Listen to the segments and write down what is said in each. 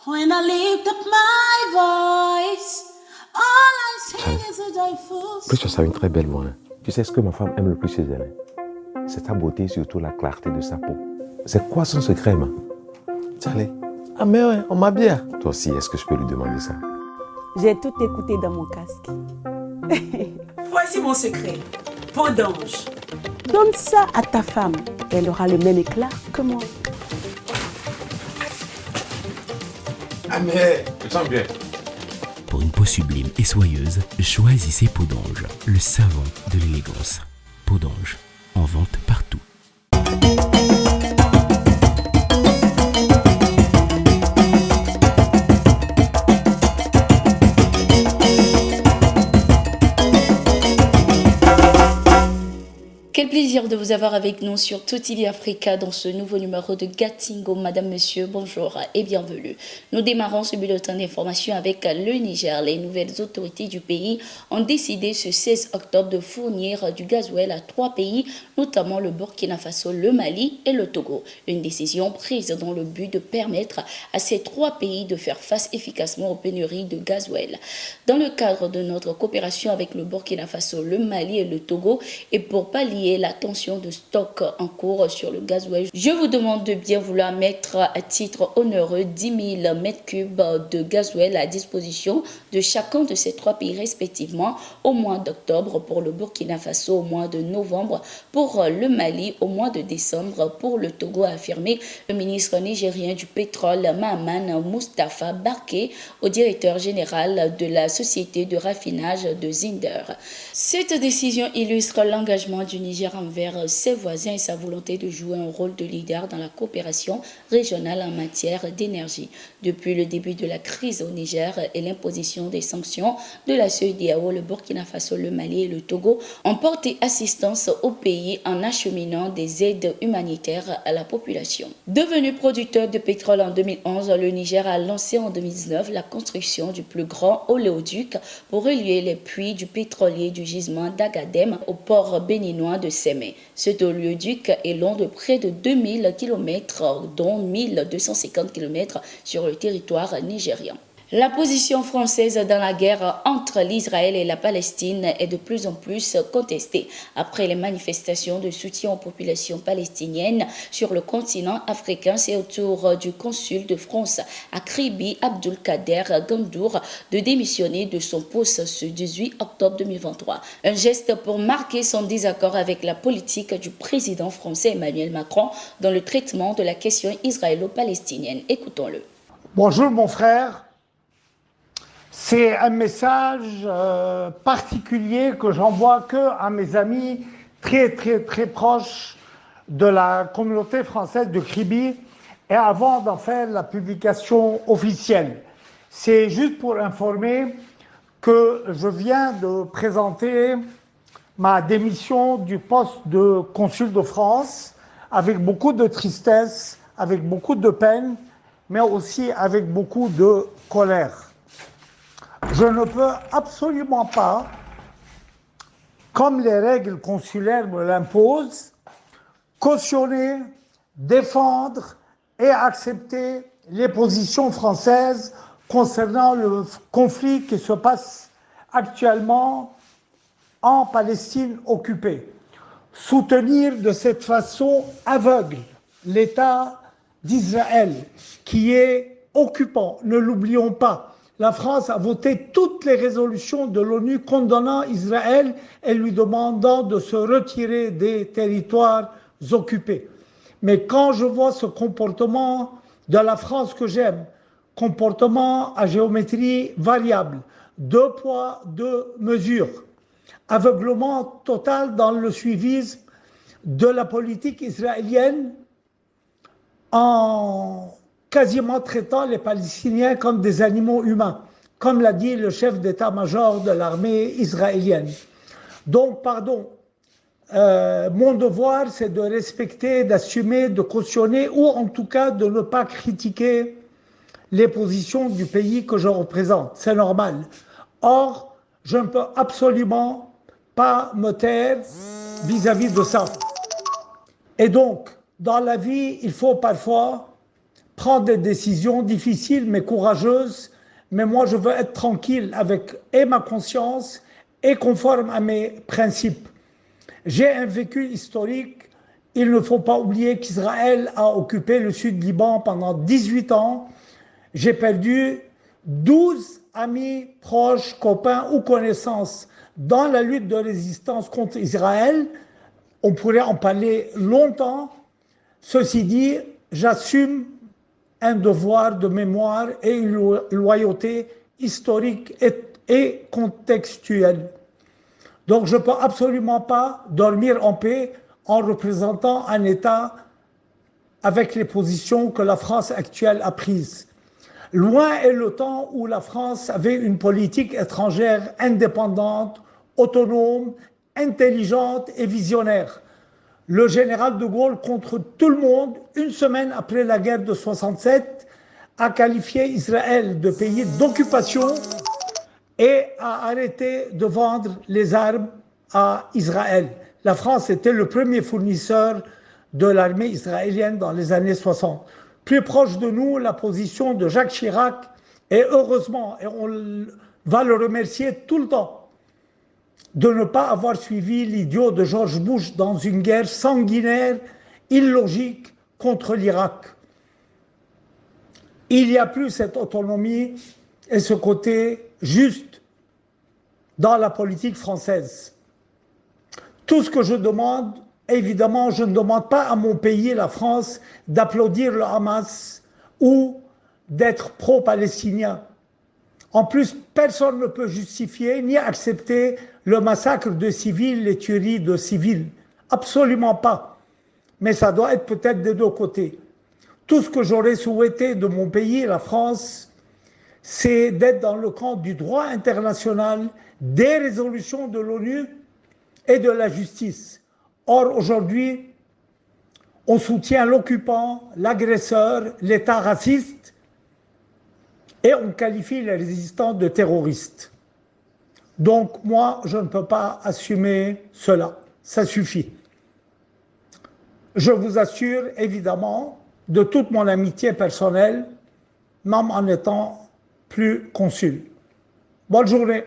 When I lift up my voice, all I sing is a joyful song. Precious a une très belle voix. Hein. Tu sais ce que ma femme aime le plus chez elle? C'est sa beauté, surtout la clarté de sa peau. C'est quoi son secret, man? Allez. Ah mais ouais, on m'a bien. Toi aussi, est-ce que je peux lui demander ça? J'ai tout écouté dans mon casque. Voici mon secret. Peau d'ange. Donne ça à ta femme. Elle aura le même éclat que moi. Ah mais, tu sens bien. Pour une peau sublime et soyeuse, choisissez Peau d'ange, le savon de l'élégance. Peau d'ange, en vente partout. Quel plaisir de vous avoir avec nous sur TOTV Africa dans ce nouveau numéro de Gatingo. Madame, Monsieur, bonjour et bienvenue. Nous démarrons ce bulletin d'information avec le Niger. Les nouvelles autorités du pays ont décidé ce 16 octobre de fournir du gasoil à 3 pays, notamment le Burkina Faso, le Mali et le Togo. Une décision prise dans le but de permettre à ces 3 pays de faire face efficacement aux pénuries de gasoil. Dans le cadre de notre coopération avec le Burkina Faso, le Mali et le Togo, et pour pallier la tension de stock en cours sur le gasoil, je vous demande de bien vouloir mettre à titre onéreux 10 000 m3 de gasoil à disposition de chacun de ces 3 pays respectivement au mois d'octobre pour le Burkina Faso, au mois de novembre pour le Mali, au mois de décembre pour le Togo, a affirmé le ministre nigérien du pétrole Mahaman Moustapha Barké au directeur général de la société de raffinage de Zinder. Cette décision illustre l'engagement du Niger envers ses voisins et sa volonté de jouer un rôle de leader dans la coopération régionale en matière d'énergie. Depuis le début de la crise au Niger et l'imposition des sanctions de la CEDEAO, le Burkina Faso, le Mali et le Togo ont porté assistance au pays en acheminant des aides humanitaires à la population. Devenu producteur de pétrole en 2011, le Niger a lancé en 2019 la construction du plus grand oléoduc pour relier les puits du pétrolier du gisement d'Agadem au port béninois de Sémé. Cet oléoduc est long de près de 2000 km, dont 1250 km sur le territoire nigérian. La position française dans la guerre entre l'Israël et la Palestine est de plus en plus contestée. Après les manifestations de soutien aux populations palestiniennes sur le continent africain, c'est au tour du consul de France à Kribi, Abdulkader Gandour, de démissionner de son poste ce 18 octobre 2023. Un geste pour marquer son désaccord avec la politique du président français Emmanuel Macron dans le traitement de la question israélo-palestinienne. Écoutons-le. Bonjour mon frère. C'est un message particulier que j'envoie à mes amis très proches de la communauté française de Kribi et avant d'en faire la publication officielle. C'est juste pour informer que je viens de présenter ma démission du poste de consul de France avec beaucoup de tristesse, avec beaucoup de peine, mais aussi avec beaucoup de colère. Je ne peux absolument pas, comme les règles consulaires me l'imposent, cautionner, défendre et accepter les positions françaises concernant le conflit qui se passe actuellement en Palestine occupée. Soutenir de cette façon aveugle l'État d'Israël qui est occupant, ne l'oublions pas. La France a voté toutes les résolutions de l'ONU condamnant Israël et lui demandant de se retirer des territoires occupés. Mais quand je vois ce comportement de la France que j'aime, comportement à géométrie variable, 2 poids, 2 mesures, aveuglement total dans le suivisme de la politique israélienne en quasiment traitant les Palestiniens comme des animaux humains, comme l'a dit le chef d'état-major de l'armée israélienne. Donc, mon devoir, c'est de respecter, d'assumer, de cautionner, ou en tout cas de ne pas critiquer les positions du pays que je représente. C'est normal. Or, je ne peux absolument pas me taire vis-à-vis de ça. Et donc, dans la vie, il faut parfois prendre des décisions difficiles mais courageuses. Mais moi, je veux être tranquille avec ma conscience et conforme à mes principes. J'ai un vécu historique. Il ne faut pas oublier qu'Israël a occupé le sud Liban pendant 18 ans. J'ai perdu 12 amis, proches, copains ou connaissances dans la lutte de résistance contre Israël. On pourrait en parler longtemps. Ceci dit, j'assume un devoir de mémoire et une loyauté historique et contextuelle. Donc je ne peux absolument pas dormir en paix en représentant un État avec les positions que la France actuelle a prises. Loin est le temps où la France avait une politique étrangère indépendante, autonome, intelligente et visionnaire. Le général de Gaulle, contre tout le monde, une semaine après la guerre de 67, a qualifié Israël de pays d'occupation et a arrêté de vendre les armes à Israël. La France était le premier fournisseur de l'armée israélienne dans les années 60. Plus proche de nous, la position de Jacques Chirac, et heureusement, et on va le remercier tout le temps, de ne pas avoir suivi l'idiot de George Bush dans une guerre sanguinaire, illogique contre l'Irak. Il n'y a plus cette autonomie et ce côté juste dans la politique française. Tout ce que je demande, évidemment, je ne demande pas à mon pays, la France, d'applaudir le Hamas ou d'être pro-palestinien. En plus, personne ne peut justifier ni accepter le massacre de civils, les tueries de civils. Absolument pas. Mais ça doit être peut-être des deux côtés. Tout ce que j'aurais souhaité de mon pays, la France, c'est d'être dans le camp du droit international, des résolutions de l'ONU et de la justice. Or, aujourd'hui, on soutient l'occupant, l'agresseur, l'État raciste, et on qualifie les résistants de terroristes. Donc moi, je ne peux pas assumer cela. Ça suffit. Je vous assure, évidemment, de toute mon amitié personnelle, même en étant plus consul. Bonne journée.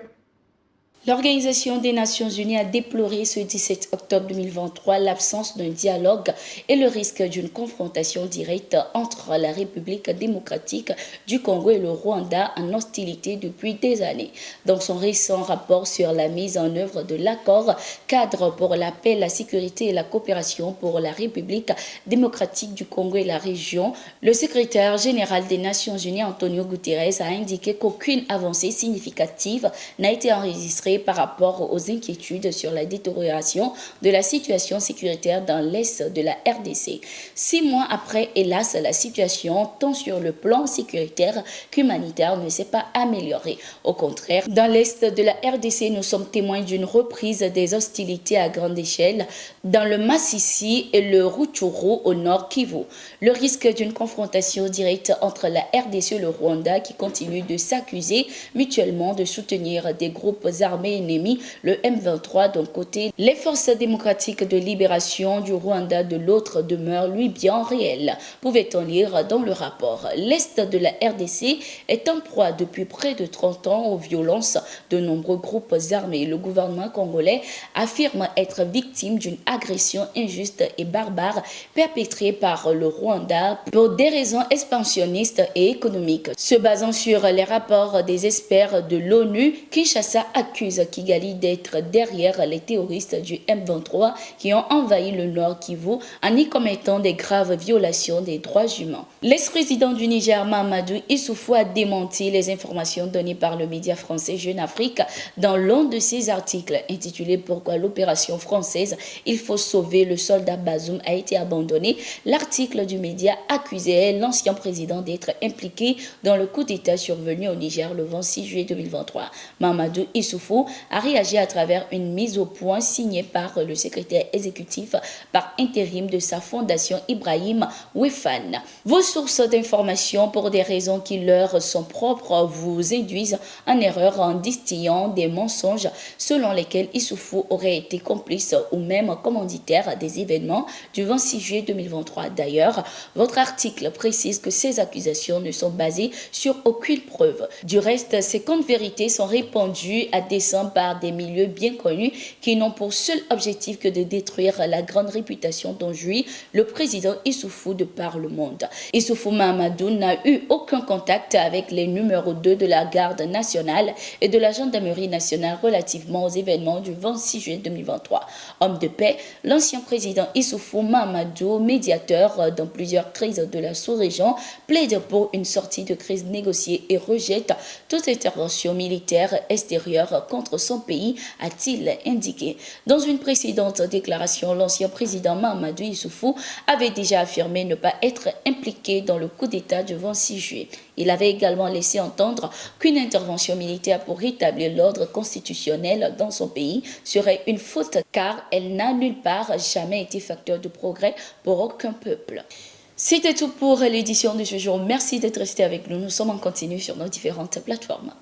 L'Organisation des Nations Unies a déploré ce 17 octobre 2023 l'absence d'un dialogue et le risque d'une confrontation directe entre la République démocratique du Congo et le Rwanda en hostilité depuis des années. Dans son récent rapport sur la mise en œuvre de l'accord cadre pour la paix, la sécurité et la coopération pour la République démocratique du Congo et la région, le secrétaire général des Nations Unies, Antonio Guterres, a indiqué qu'aucune avancée significative n'a été enregistrée par rapport aux inquiétudes sur la détérioration de la situation sécuritaire dans l'Est de la RDC. 6 mois après, hélas, la situation, tant sur le plan sécuritaire qu'humanitaire, ne s'est pas améliorée. Au contraire, dans l'Est de la RDC, nous sommes témoins d'une reprise des hostilités à grande échelle dans le Massissi et le Rutshuru au nord Kivu. Le risque d'une confrontation directe entre la RDC et le Rwanda qui continue de s'accuser mutuellement de soutenir des groupes armés ennemis, le M23 d'un côté, les forces démocratiques de libération du Rwanda de l'autre demeure lui bien réel. Pouvait-on lire dans le rapport. L'Est de la RDC est en proie depuis près de 30 ans aux violences de nombreux groupes armés. Le gouvernement congolais affirme être victime d'une agression injuste et barbare perpétrée par le Rwanda pour des raisons expansionnistes et économiques. Se basant sur les rapports des experts de l'ONU, Kinshasa accuse Kigali d'être derrière les terroristes du M23 qui ont envahi le nord Kivu en y commettant des graves violations des droits humains. L'ex-président du Niger, Mahamadou Issoufou, a démenti les informations données par le média français Jeune Afrique dans l'un de ses articles intitulé « Pourquoi l'opération française Il faut sauver le soldat Bazoum a été abandonnée ». L'article du média accusait l'ancien président d'être impliqué dans le coup d'État survenu au Niger le 26 juillet 2023. Mahamadou Issoufou Issoufou a réagi à travers une mise au point signée par le secrétaire exécutif par intérim de sa fondation Ibrahim Wefan. Vos sources d'information, pour des raisons qui leur sont propres, vous induisent en erreur en distillant des mensonges selon lesquels Issoufou aurait été complice ou même commanditaire des événements du 26 juillet 2023. D'ailleurs, votre article précise que ces accusations ne sont basées sur aucune preuve. Du reste, ces contes vérités sont répandus à dessein par des milieux bien connus qui n'ont pour seul objectif que de détruire la grande réputation dont jouit le président Issoufou de par le monde. Issoufou Mahamadou n'a eu aucun contact avec les numéros 2 de la garde nationale et de la gendarmerie nationale relativement aux événements du 26 juillet 2023. Homme de paix, l'ancien président Issoufou Mahamadou, médiateur dans plusieurs crises de la sous-région, plaide pour une sortie de crise négociée et rejette toute intervention militaire extérieure contre son pays, a-t-il indiqué. Dans une précédente déclaration, l'ancien président Mahamadou Issoufou avait déjà affirmé ne pas être impliqué dans le coup d'État du 26 juillet. Il avait également laissé entendre qu'une intervention militaire pour rétablir l'ordre constitutionnel dans son pays serait une faute car elle n'a nulle part jamais été facteur de progrès pour aucun peuple. C'était tout pour l'édition de ce jour. Merci d'être resté avec nous. Nous sommes en continu sur nos différentes plateformes.